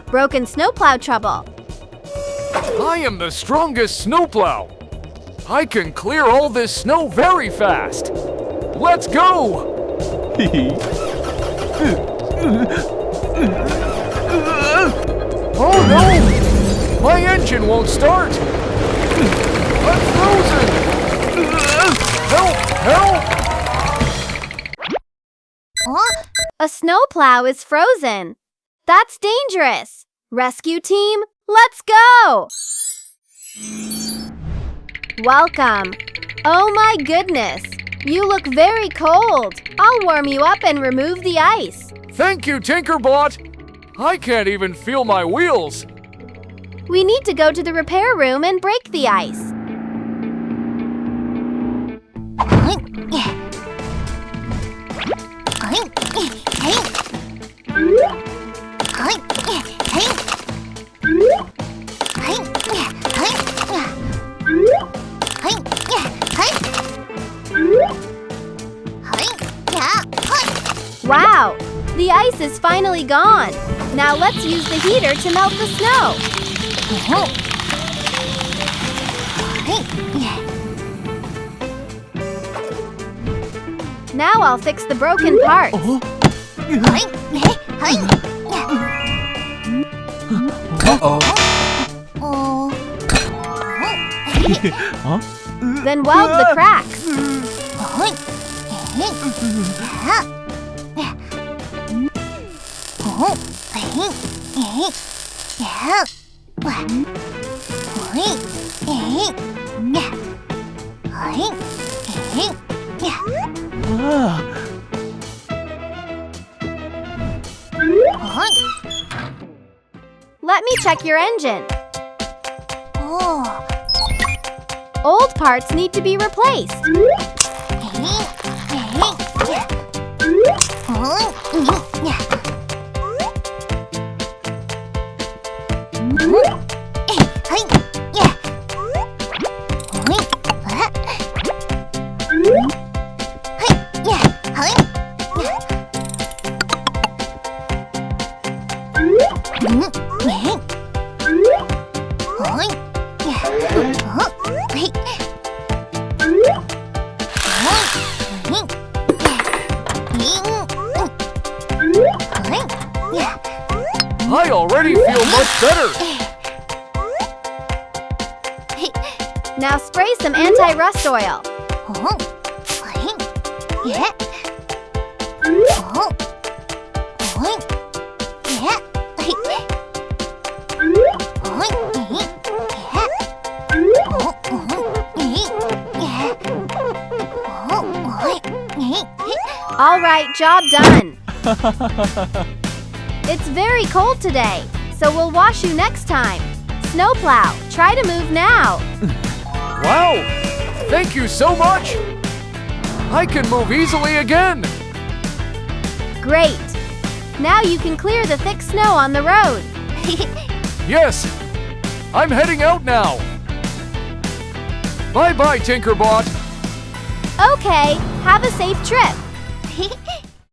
Broken snowplow trouble. I am the strongest snowplow. I can clear all this snow very fast. Let's go! Oh no! My engine won't start! I'm frozen! Help! Help! A snowplow is frozen. That's dangerous. Rescue team, let's go! Welcome. Oh my goodness. You look very cold. I'll warm you up and remove the ice. Thank you, TinkerBot! I can't even feel my wheels. We need to go to the repair room and break the ice. Wow! The ice is finally gone. Now let's use the heater to melt the snow. Now I'll fix the broken parts. Then weld the cracks. Let me check your engine. Old parts need to be replaced. I already feel much better. Now spray some anti-rust oil. All right, job done. It's very cold today, so we'll wash you next time. Snowplow, try to move now. Wow! Thank you so much! I can move easily again! Great. Now you can clear the thick snow on the road. Yes! I'm heading out now! Bye-bye, TinkerBot! Okay, have a safe trip.